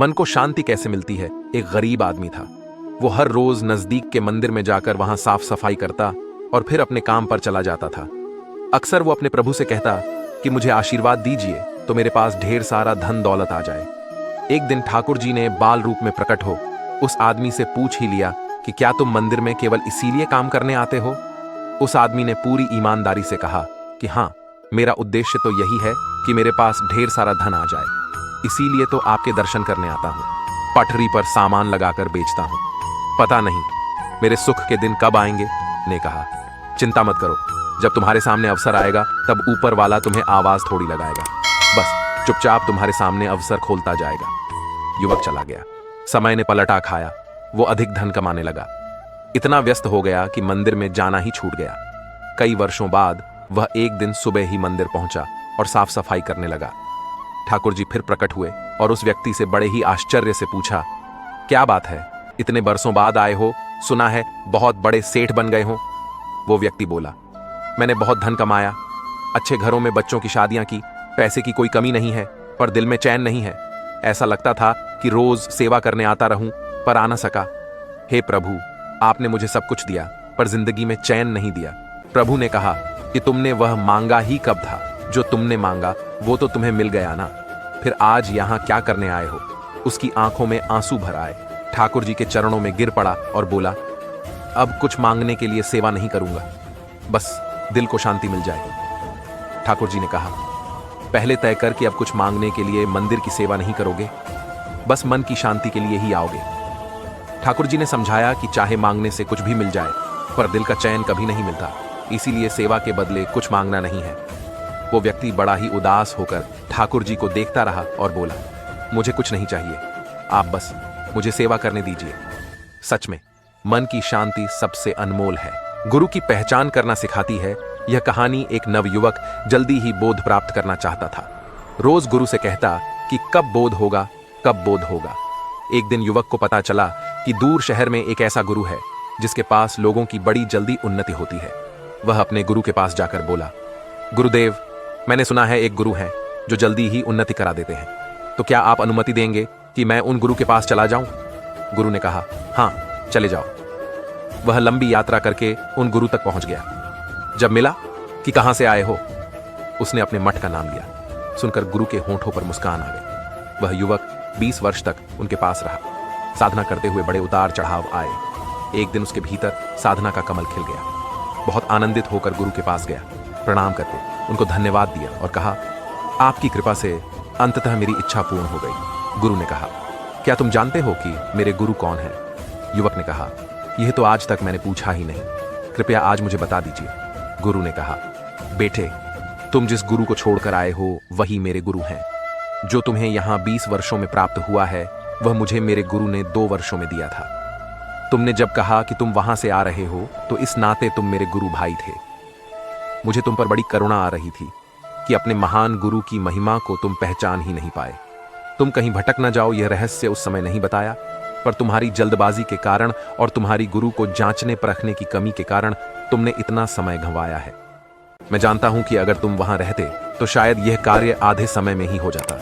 मन को शांति कैसे मिलती है। एक गरीब आदमी था। वो हर रोज नजदीक के मंदिर में जाकर वहां साफ सफाई करता और फिर अपने काम पर चला जाता था। अक्सर वो अपने प्रभु से कहता कि मुझे आशीर्वाद दीजिए तो मेरे पास ढेर सारा धन दौलत आ जाए। एक दिन ठाकुर जी ने बाल रूप में प्रकट हो उस आदमी से पूछ ही लिया कि क्या तुम मंदिर में केवल इसीलिए काम करने आते हो। उस आदमी ने पूरी ईमानदारी से कहा कि हाँ, मेरा उद्देश्य तो यही है कि मेरे पास ढेर सारा धन आ जाए, इसीलिए तो आपके दर्शन करने आता हूँ। पटरी पर सामान लगाकर बेचता हूँ। पता नहीं मेरे सुख के दिन कब आएंगे। ने कहा, चिंता मत करो, जब तुम्हारे सामने अवसर आएगा तब ऊपर वाला तुम्हें आवाज थोड़ी लगाएगा, बस चुपचाप तुम्हारे सामने अवसर खोलता जाएगा। युवक चला गया। समय ने पलटा खाया। वो अधिक धन कमाने लगा। इतना व्यस्त हो गया कि मंदिर में जाना ही छूट गया। कई वर्षों बाद वह एक दिन सुबह ही मंदिर पहुंचा और साफ सफाई करने लगा। ठाकुर जी फिर प्रकट हुए और उस व्यक्ति से बड़े ही आश्चर्य से पूछा, क्या बात है, इतने बरसों बाद आए हो? सुना है बहुत बड़े सेठ बन गए हो। वो व्यक्ति बोला, मैंने बहुत धन कमाया, अच्छे घरों में बच्चों की शादियां की, पैसे की कोई कमी नहीं है, पर दिल में चैन नहीं है। ऐसा लगता था कि रोज सेवा करने आता रहूं, पर आ न सका। हे प्रभु, आपने मुझे सब कुछ दिया, पर जिंदगी में चैन नहीं दिया। प्रभु ने कहा कि तुमने वह मांगा ही कब था? जो तुमने मांगा वो तो तुम्हें मिल गया ना, फिर आज यहां क्या करने आए हो? उसकी आंखों में आंसू भर आए। ठाकुर जी के चरणों में गिर पड़ा और बोला, अब कुछ मांगने के लिए सेवा नहीं करूंगा, बस दिल को शांति मिल जाए। ठाकुर जी ने कहा, पहले तय कर कि अब कुछ मांगने के लिए मंदिर की सेवा नहीं करोगे, बस मन की शांति के लिए ही आओगे। ठाकुर जी ने समझाया कि चाहे मांगने से कुछ भी मिल जाए, पर दिल का चैन कभी नहीं मिलता, इसीलिए सेवा के बदले कुछ मांगना नहीं है। वो व्यक्ति बड़ा ही उदास होकर ठाकुर जी को देखता रहा और बोला, मुझे कुछ नहीं चाहिए, आप बस मुझे सेवा करने दीजिए। सच में मन की शांति सबसे अनमोल है। गुरु की पहचान करना सिखाती है। यह कहानी एक नवयुवक जल्दी ही बोध प्राप्त करना चाहता था। रोज गुरु से कहता कि कब बोध होगा, कब बोध होगा। एक दिन युवक को पता चला कि दूर शहर में एक ऐसा गुरु है जिसके पास लोगों की बड़ी जल्दी उन्नति होती है। वह अपने गुरु के पास जाकर बोला, गुरुदेव, मैंने सुना है एक गुरु हैं जो जल्दी ही उन्नति करा देते हैं, तो क्या आप अनुमति देंगे कि मैं उन गुरु के पास चला जाऊं? गुरु ने कहा, हाँ, चले जाओ। वह लंबी यात्रा करके उन गुरु तक पहुंच गया। जब मिला कि कहां से आए हो, उसने अपने मठ का नाम लिया। सुनकर गुरु के होंठों पर मुस्कान आ गई। वह युवक 20 वर्ष तक उनके पास रहा। साधना करते हुए बड़े उतार चढ़ाव आए। एक दिन उसके भीतर साधना का कमल खिल गया। बहुत आनंदित होकर गुरु के पास गया। प्रणाम करके उनको धन्यवाद दिया और कहा, आपकी कृपा से अंततः मेरी इच्छा पूर्ण हो गई। गुरु ने कहा, क्या तुम जानते हो कि मेरे गुरु कौन है? युवक ने कहा, यह तो आज तक मैंने पूछा ही नहीं, कृपया आज मुझे बता दीजिए। गुरु ने कहा, बेटे, तुम जिस गुरु को छोड़कर आए हो वही मेरे गुरु हैं। जो तुम्हें यहां 20 वर्षों में प्राप्त हुआ है वह मुझे मेरे गुरु ने 2 वर्षों में दिया था। तुमने जब कहा कि तुम वहां से आ रहे हो तो इस नाते तुम मेरे गुरु भाई थे। मुझे तुम पर बड़ी करुणा आ रही थी कि अपने महान गुरु की महिमा को तुम पहचान ही नहीं पाए। तुम कहीं भटक न जाओ, यह रहस्य उस समय नहीं बताया, पर तुम्हारी जल्दबाजी के कारण और तुम्हारी गुरु को जांचने परखने की कमी के कारण तुमने इतना समय गंवाया है। मैं जानता हूं कि अगर तुम वहां रहते तो शायद यह कार्य आधे समय में ही हो जाता,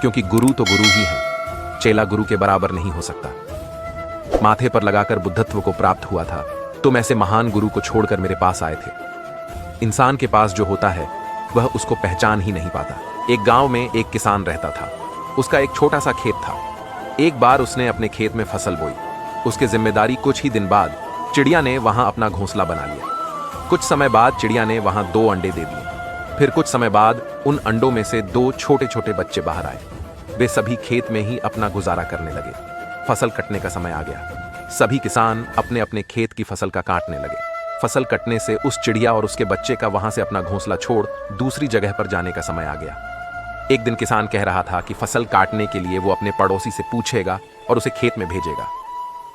क्योंकि गुरु तो गुरु ही है, चेला गुरु के बराबर नहीं हो सकता। माथे पर लगाकर बुद्धत्व को प्राप्त हुआ था, तुम ऐसे महान गुरु को छोड़कर मेरे पास आए थे। इंसान के पास जो होता है वह उसको पहचान ही नहीं पाता। एक गांव में एक किसान रहता था। उसका एक छोटा सा खेत था। एक बार उसने अपने खेत में फसल बोई। उसके जिम्मेदारी कुछ ही दिन बाद चिड़िया ने वहां अपना घोंसला बना लिया। कुछ समय बाद चिड़िया ने वहां 2 अंडे दे दिए। फिर कुछ समय बाद उन अंडों में से 2 छोटे छोटे बच्चे बाहर आए। वे सभी खेत में ही अपना गुजारा करने लगे। फसल कटने का समय आ गया। सभी किसान अपने अपने खेत की फसल का काटने लगे। फसल कटने से उस चिड़िया और उसके बच्चे का वहां से अपना घोंसला छोड़ दूसरी जगह पर जाने का समय आ गया। एक दिन किसान कह रहा था कि फसल काटने के लिए वो अपने पड़ोसी से पूछेगा और उसे खेत में भेजेगा।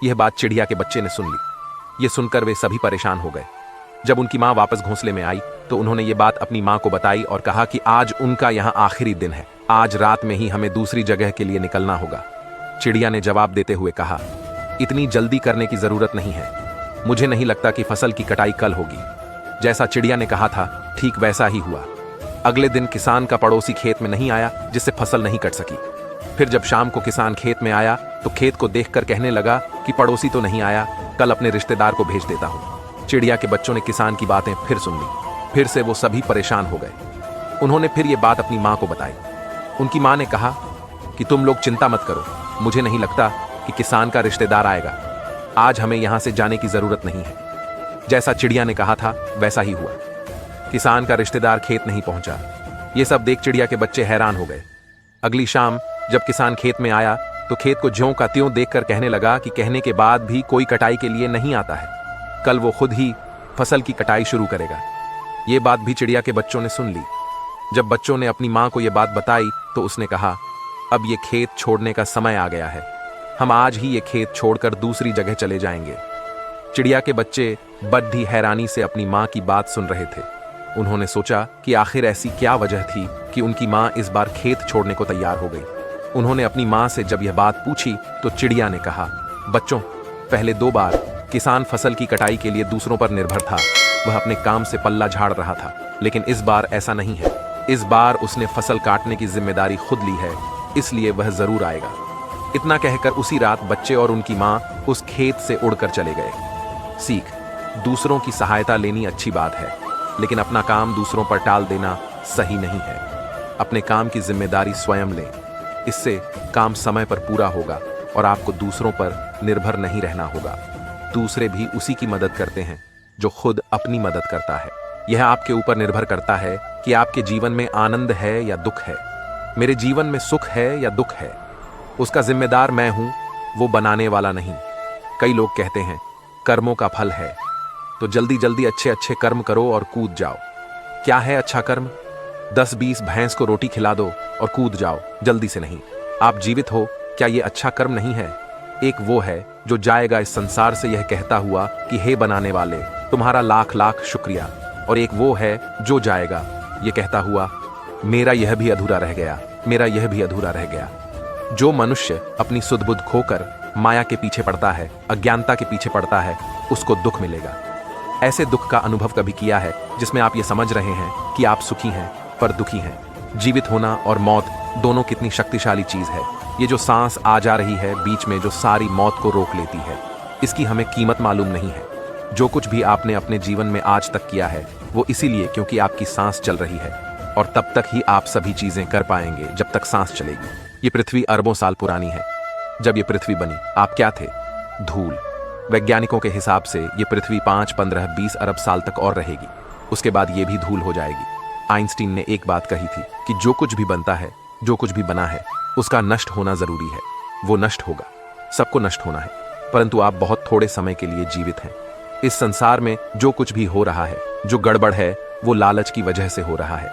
यह बात चिड़िया के बच्चे ने सुन ली। यह सुनकर वे सभी परेशान हो गए। जब उनकी माँ वापस घोंसले में आई तो उन्होंने ये बात अपनी माँ को बताई और कहा कि आज उनका यहाँ आखिरी दिन है, आज रात में ही हमें दूसरी जगह के लिए निकलना होगा। चिड़िया ने जवाब देते हुए कहा, इतनी जल्दी करने की जरूरत नहीं है, मुझे नहीं लगता कि फसल की कटाई कल होगी। जैसा चिड़िया ने कहा था ठीक वैसा ही हुआ। अगले दिन किसान का पड़ोसी खेत में नहीं आया, जिससे फसल नहीं कट सकी। फिर जब शाम को किसान खेत में आया तो खेत को देखकर कहने लगा कि पड़ोसी तो नहीं आया, कल अपने रिश्तेदार को भेज देता हूं। चिड़िया के बच्चों ने किसान की बातें फिर सुन ली। फिर से वो सभी परेशान हो गए। उन्होंने फिर ये बात अपनी माँ को बताई। उनकी माँ ने कहा कि तुम लोग चिंता मत करो, मुझे नहीं लगता कि किसान का रिश्तेदार आएगा। आज हमें यहां से जाने की जरूरत नहीं है। जैसा चिड़िया ने कहा था वैसा ही हुआ। किसान का रिश्तेदार खेत नहीं पहुंचा। ये सब देख चिड़िया के बच्चे हैरान हो गए। अगली शाम जब किसान खेत में आया तो खेत को ज्यों का त्यों देखकर कहने लगा कि कहने के बाद भी कोई कटाई के लिए नहीं आता है। कल वो खुद ही फसल की कटाई शुरू करेगा। ये बात भी चिड़िया के बच्चों ने सुन ली। जब बच्चों ने अपनी माँ को यह बात बताई तो उसने कहा, अब ये खेत छोड़ने का समय आ गया है। हम आज ही ये खेत छोड़कर दूसरी जगह चले जाएंगे। चिड़िया के बच्चे बड़ी हैरानी से अपनी माँ की बात सुन रहे थे। उन्होंने सोचा कि आखिर ऐसी क्या वजह थी कि उनकी माँ इस बार खेत छोड़ने को तैयार हो गई। उन्होंने अपनी माँ से जब यह बात पूछी तो चिड़िया ने कहा, बच्चों, पहले 2 बार किसान फसल की कटाई के लिए दूसरों पर निर्भर था। वह अपने काम से पल्ला झाड़ रहा था, लेकिन इस बार ऐसा नहीं है। इस बार उसने फसल काटने की जिम्मेदारी खुद ली है, इसलिए वह जरूर आएगा। इतना कहकर उसी रात बच्चे और उनकी माँ उस खेत से उड़कर चले गए। सीख, दूसरों की सहायता लेनी अच्छी बात है, लेकिन अपना काम दूसरों पर टाल देना सही नहीं है। अपने काम की जिम्मेदारी स्वयं लें, इससे काम समय पर पूरा होगा और आपको दूसरों पर निर्भर नहीं रहना होगा। दूसरे भी उसी की मदद करते हैं जो खुद अपनी मदद करता है। यह आपके ऊपर निर्भर करता है कि आपके जीवन में आनंद है या दुख है। मेरे जीवन में सुख है या दुख है, उसका जिम्मेदार मैं हूं, वो बनाने वाला नहीं। कई लोग कहते हैं कर्मों का फल है, तो जल्दी जल्दी अच्छे अच्छे कर्म करो और कूद जाओ। क्या है अच्छा कर्म? 10-20 भैंस को रोटी खिला दो और कूद जाओ, जल्दी से नहीं। आप जीवित हो, क्या ये अच्छा कर्म नहीं है? एक वो है जो जाएगा इस संसार से यह कहता हुआ कि हे बनाने वाले, तुम्हारा लाख लाख शुक्रिया। और एक वो है जो जाएगा ये कहता हुआ, मेरा यह भी अधूरा रह गया, मेरा यह भी अधूरा रह गया। जो मनुष्य अपनी सुध-बुध खोकर माया के पीछे पड़ता है, अज्ञानता के पीछे पड़ता है, उसको दुख मिलेगा। ऐसे दुख का अनुभव कभी किया है जिसमें आप ये समझ रहे हैं कि आप सुखी हैं पर दुखी हैं? जीवित होना और मौत दोनों कितनी शक्तिशाली चीज है। ये जो सांस आ जा रही है बीच में, जो सारी मौत को रोक लेती है, इसकी हमें कीमत मालूम नहीं है। जो कुछ भी आपने अपने जीवन में आज तक किया है वो इसीलिए क्योंकि आपकी सांस चल रही है, और तब तक ही आप सभी चीजें कर पाएंगे जब तक सांस चलेगी। ये पृथ्वी अरबों साल पुरानी है। जब ये पृथ्वी बनी आप क्या थे? धूल। वैज्ञानिकों के हिसाब से ये पृथ्वी 5, 15, 20 अरब साल तक और रहेगी, उसके बाद ये भी धूल हो जाएगी। आइंस्टीन ने एक बात कही थी कि जो कुछ भी बनता है, जो कुछ भी बना है, उसका नष्ट होना जरूरी है। वो नष्ट होगा, सबको नष्ट होना है, परंतु आप बहुत थोड़े समय के लिए जीवित हैं। इस संसार में जो कुछ भी हो रहा है, जो गड़बड़ है, वो लालच की वजह से हो रहा है।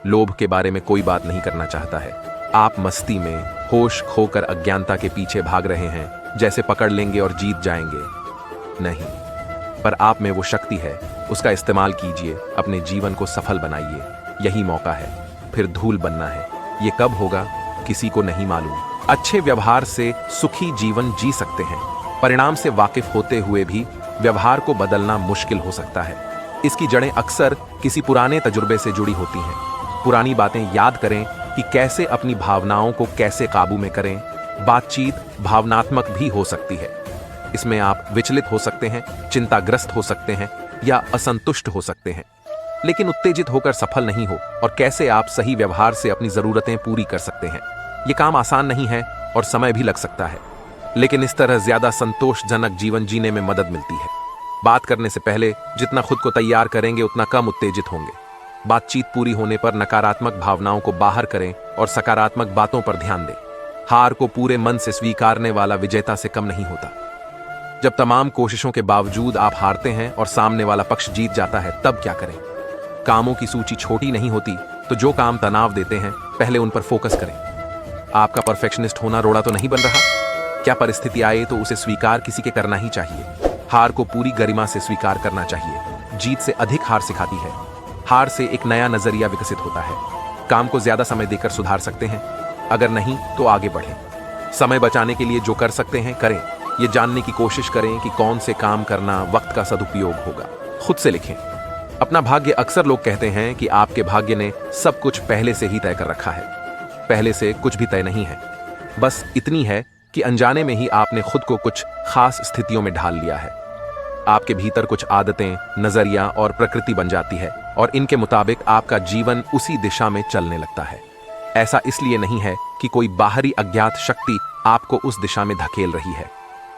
लोभ के बारे में कोई बात नहीं करना चाहता है। आप मस्ती में होश खोकर अज्ञानता के पीछे भाग रहे हैं, जैसे पकड़ लेंगे और जीत जाएंगे। नहीं, पर आप में वो शक्ति है, उसका इस्तेमाल कीजिए, अपने जीवन को सफल बनाइए। यही मौका है, फिर धूल बनना है। ये कब होगा किसी को नहीं मालूम। अच्छे व्यवहार से सुखी जीवन जी सकते हैं। परिणाम से वाकिफ होते हुए भी व्यवहार को बदलना मुश्किल हो सकता है। इसकी जड़ें अक्सर किसी पुराने तजुर्बे से जुड़ी होती हैं। पुरानी बातें याद करें कि कैसे अपनी भावनाओं को कैसे काबू में करें। बातचीत भावनात्मक भी हो सकती है। इसमें आप विचलित हो सकते हैं, चिंताग्रस्त हो सकते हैं या असंतुष्ट हो सकते हैं, लेकिन उत्तेजित होकर सफल नहीं हो। और कैसे आप सही व्यवहार से अपनी जरूरतें पूरी कर सकते हैं। ये काम आसान नहीं है और समय भी लग सकता है, लेकिन इस तरह ज्यादा संतोषजनक जीवन जीने में मदद मिलती है। बात करने से पहले जितना खुद को तैयार करेंगे उतना कम उत्तेजित होंगे। बातचीत पूरी होने पर नकारात्मक भावनाओं को बाहर करें और सकारात्मक बातों पर ध्यान दें। हार को पूरे मन से स्वीकारने वाला विजेता से कम नहीं होता। जब तमाम कोशिशों के बावजूद आप हारते हैं और सामने वाला पक्ष जीत जाता है, तब क्या करें? कामों की सूची छोटी नहीं होती, तो जो काम तनाव देते हैं पहले उन पर फोकस करें। आपका परफेक्शनिस्ट होना रोड़ा तो नहीं बन रहा? क्या परिस्थिति आए तो उसे स्वीकार किसी के करना ही चाहिए। हार को पूरी गरिमा से स्वीकार करना चाहिए। जीत से अधिक हार सिखाती है। हार से एक नया नजरिया विकसित होता है। काम को ज्यादा समय देकर सुधार सकते हैं, अगर नहीं तो आगे बढ़ें। समय बचाने के लिए जो कर सकते हैं करें। ये जानने की कोशिश करें कि कौन से काम करना वक्त का सदुपयोग होगा। खुद से लिखें अपना भाग्य। अक्सर लोग कहते हैं कि आपके भाग्य ने सब कुछ पहले से ही तय कर रखा है। पहले से कुछ भी तय नहीं है। बस इतनी है कि अनजाने में ही आपने खुद को कुछ खास स्थितियों में ढाल लिया है। आपके भीतर कुछ आदतें, नजरिया और प्रकृति बन जाती है और इनके मुताबिक आपका जीवन उसी दिशा में चलने लगता है। ऐसा इसलिए नहीं है कि कोई बाहरी अज्ञात शक्ति आपको उस दिशा में धकेल रही है।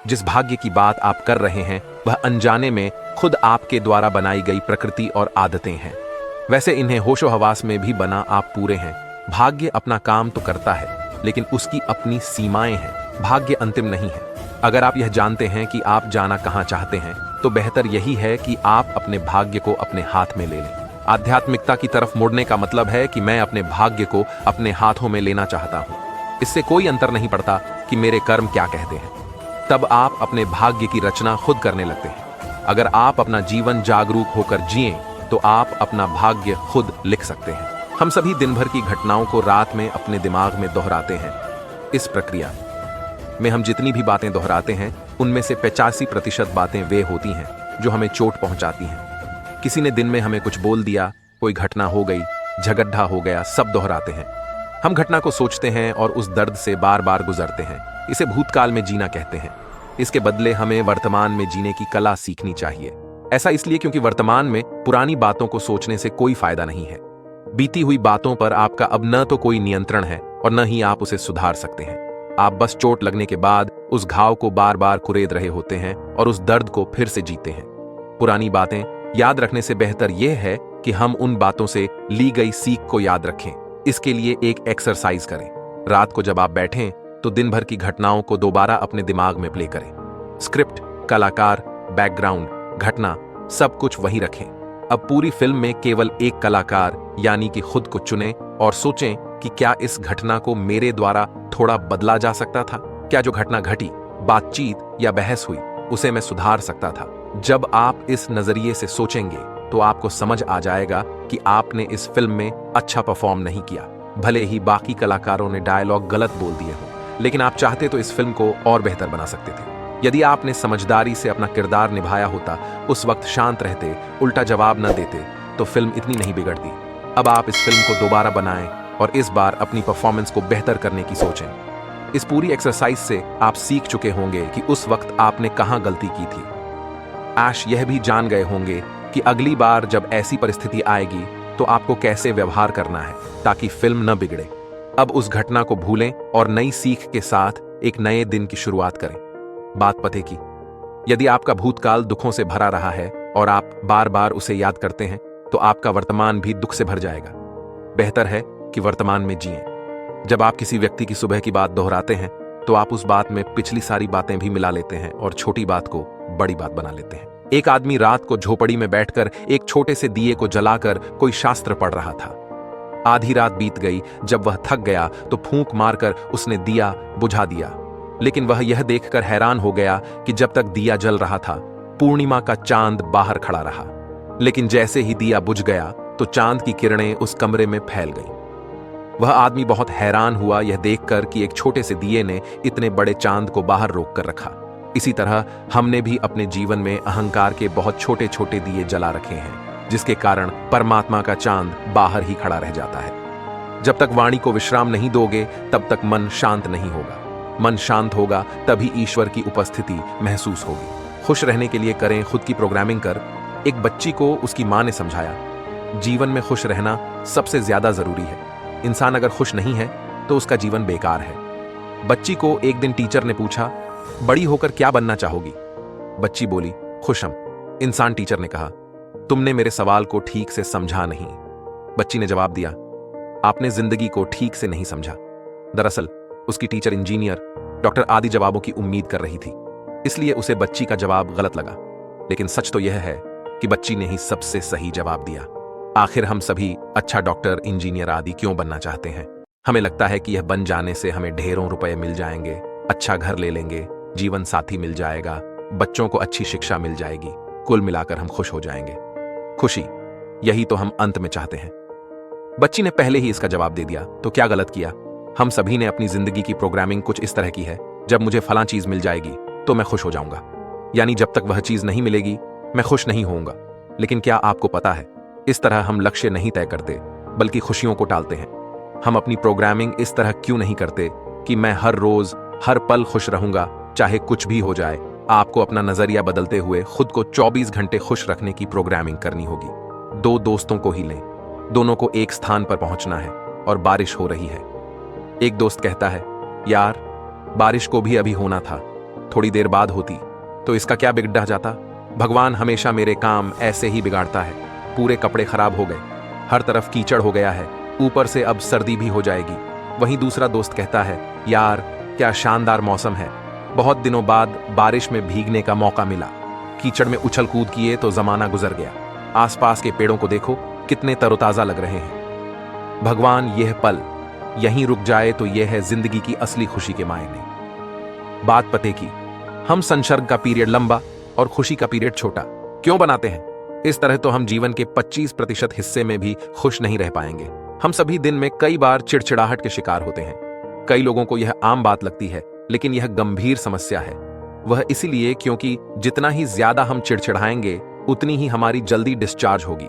जिस भाग्य की बात आप कर रहे हैं वह अनजाने में खुद आपके द्वारा बनाई गई प्रकृति और आदतें हैं। वैसे इन्हें होशो हवास में भी बना आप पूरे हैं। भाग्य अपना काम तो करता है, लेकिन उसकी अपनी सीमाएं हैं। भाग्य अंतिम नहीं है। अगर आप यह जानते हैं कि आप जाना कहां चाहते हैं, तो बेहतर यही है कि आप अपने भाग्य को अपने हाथ में ले लें। आध्यात्मिकता की तरफ मुड़ने का मतलब है कि मैं अपने भाग्य को अपने हाथों में लेना चाहता हूं। इससे कोई अंतर नहीं पड़ता कि मेरे कर्म क्या कहते हैं। तब आप अपने भाग्य की रचना खुद करने लगते हैं। अगर आप अपना जीवन जागरूक होकर जिएं, तो आप अपना भाग्य खुद लिख सकते हैं। हम सभी दिन भर की घटनाओं को रात में अपने दिमाग में दोहराते हैं। इस प्रक्रिया में हम जितनी भी बातें दोहराते हैं, उनमें से 85% बातें वे होती हैं जो हमें चोट पहुंचाती हैं। किसी ने दिन में हमें कुछ बोल दिया, कोई घटना हो गई, झगड़ा हो गया, सब दोहराते हैं। हम घटना को सोचते हैं और उस दर्द से बार बार गुजरते हैं। इसे भूतकाल में जीना कहते हैं। इसके बदले हमें वर्तमान में जीने की कला सीखनी चाहिए। ऐसा इसलिए क्योंकि वर्तमान में पुरानी बातों को सोचने से कोई फायदा नहीं है। बीती हुई बातों पर आपका अब न तो कोई नियंत्रण है और न ही आप उसे सुधार सकते हैं। आप बस चोट लगने के बाद उस घाव को बार बार कुरेद रहे होते हैं और उस दर्द को फिर से जीते हैं। पुरानी बातें याद रखने से बेहतर यह है कि हम उन बातों से ली गई सीख को याद रखें। इसके लिए एक एक्सरसाइज करें। रात को जब आप बैठें तो दिन भर की घटनाओं को दोबारा अपने दिमाग में प्ले करें। स्क्रिप्ट, कलाकार, बैकग्राउंड, घटना सब कुछ वहीं रखें। अब पूरी फिल्म में केवल एक कलाकार यानी कि खुद को चुनें और सोचें कि क्या इस घटना को मेरे द्वारा थोड़ा बदला जा सकता था। क्या जो घटना घटी, बातचीत या बहस हुई, उसे मैं सुधार सकता था। जब आप इस नजरिए से सोचेंगे तो आपको समझ आ जाएगा कि आपने इस फिल्म में अच्छा परफॉर्म नहीं किया। भले ही बाकी कलाकारों ने डायलॉग गलत बोल दिए हों, लेकिन आप चाहते तो इस फिल्म को और बेहतर बना सकते थे। यदि आपने समझदारी से अपना किरदार निभाया होता, उस वक्त शांत रहते, उल्टा जवाब न देते, तो फिल्म इतनी नहीं बिगड़ती। अब आप इस फिल्म को दोबारा बनाएं और इस बार अपनी परफॉर्मेंस को बेहतर करने की सोचें। इस पूरी एक्सरसाइज से आप सीख चुके होंगे कि उस वक्त आपने कहां गलती की थी। ऐश यह भी जान गए होंगे कि अगली बार जब ऐसी परिस्थिति आएगी तो आपको कैसे व्यवहार करना है ताकि फिल्म न बिगड़े। अब उस घटना को भूलें और नई सीख के साथ एक नए दिन की शुरुआत करें। बात पते की, यदि आपका भूतकाल दुखों से भरा रहा है और आप बार बार उसे याद करते हैं, तो आपका वर्तमान भी दुख से भर जाएगा। बेहतर है कि वर्तमान में जिएं। जब आप किसी व्यक्ति की सुबह की बात दोहराते हैं, तो आप उस बात में पिछली सारी बातें भी मिला लेते हैं और छोटी बात को बड़ी बात बना लेते हैं। एक आदमी रात को झोपड़ी में बैठकर एक छोटे से दिए को जलाकर कोई शास्त्र पढ़ रहा था। आधी रात बीत गई। जब वह थक गया तो फूंक मारकर उसने दिया बुझा दिया। लेकिन वह यह देखकर हैरान हो गया कि जब तक दिया जल रहा था, पूर्णिमा का चांद बाहर खड़ा रहा। लेकिन जैसे ही दिया बुझ गया तो चांद की किरणें उस कमरे में फैल गईं। वह आदमी बहुत हैरान हुआ यह देखकर कि एक छोटे से दिए ने इतने बड़े चांद को बाहर रोक कर रखा। इसी तरह हमने भी अपने जीवन में अहंकार के बहुत छोटे छोटे दिए जला रखे हैं, जिसके कारण परमात्मा का चांद बाहर ही खड़ा रह जाता है। जब तक वाणी को विश्राम नहीं दोगे, तब तक मन शांत नहीं होगा। मन शांत होगा तभी ईश्वर की उपस्थिति महसूस होगी। खुश रहने के लिए करें खुद की प्रोग्रामिंग कर। एक बच्ची को उसकी मां ने समझाया, जीवन में खुश रहना सबसे ज्यादा जरूरी है। इंसान अगर खुश नहीं है तो उसका जीवन बेकार है। बच्ची को एक दिन टीचर ने पूछा, बड़ी होकर क्या बनना चाहोगी? बच्ची बोली, खुशम। इंसान टीचर ने कहा, तुमने मेरे सवाल को ठीक से समझा नहीं। बच्ची ने जवाब दिया, आपने जिंदगी को ठीक से नहीं समझा। दरअसल उसकी टीचर इंजीनियर, डॉक्टर आदि जवाबों की उम्मीद कर रही थी, इसलिए उसे बच्ची का जवाब गलत लगा। लेकिन सच तो यह है कि बच्ची ने ही सबसे सही जवाब दिया। आखिर हम सभी अच्छा डॉक्टर, इंजीनियर आदि क्यों बनना चाहते हैं? हमें लगता है कि यह बन जाने से हमें ढेरों रुपए मिल जाएंगे, अच्छा घर ले लेंगे, जीवन साथी मिल जाएगा, बच्चों को अच्छी शिक्षा मिल जाएगी, कुल मिलाकर हम खुश हो जाएंगे। खुशी, यही तो हम अंत में चाहते हैं। बच्ची ने पहले ही इसका जवाब दे दिया, तो क्या गलत किया? हम सभी ने अपनी जिंदगी की प्रोग्रामिंग कुछ इस तरह की है, जब मुझे फलां चीज मिल जाएगी तो मैं खुश हो जाऊंगा, यानी जब तक वह चीज नहीं मिलेगी मैं खुश नहीं होऊंगा। लेकिन क्या आपको पता है, इस तरह हम लक्ष्य नहीं तय करते बल्कि खुशियों को टालते हैं। हम अपनी प्रोग्रामिंग इस तरह क्यों नहीं करते कि मैं हर रोज हर पल खुश रहूंगा, चाहे कुछ भी हो जाए। आपको अपना नजरिया बदलते हुए खुद को 24 घंटे खुश रखने की प्रोग्रामिंग करनी होगी। दो दोस्तों को ही लें, दोनों को एक स्थान पर पहुंचना है और बारिश हो रही है। एक दोस्त कहता है, यार बारिश को भी अभी होना था, थोड़ी देर बाद होती तो इसका क्या बिगड़ जाता। भगवान हमेशा मेरे काम ऐसे ही बिगाड़ता है। पूरे कपड़े खराब हो गए, हर तरफ कीचड़ हो गया है, ऊपर से अब सर्दी भी हो जाएगी। वहीं दूसरा दोस्त कहता है, यार क्या शानदार मौसम है, बहुत दिनों बाद बारिश में भीगने का मौका मिला। कीचड़ में उछल कूद किए तो जमाना गुजर गया। आसपास के पेड़ों को देखो, कितने तरोताजा लग रहे हैं। भगवान यह पल यहीं रुक जाए तो यह है जिंदगी की असली खुशी के मायने। बात पते की, हम संसर्ग का पीरियड लंबा और खुशी का पीरियड छोटा क्यों बनाते हैं? इस तरह तो हम जीवन के 25% हिस्से में भी खुश नहीं रह पाएंगे। हम सभी दिन में कई बार चिड़चिड़ाहट के शिकार होते हैं। कई लोगों को यह आम बात लगती है, लेकिन यह गंभीर समस्या है। वह इसीलिए क्योंकि जितना ही ज्यादा हम चिड़चिड़ाएंगे उतनी ही हमारी जल्दी डिस्चार्ज होगी।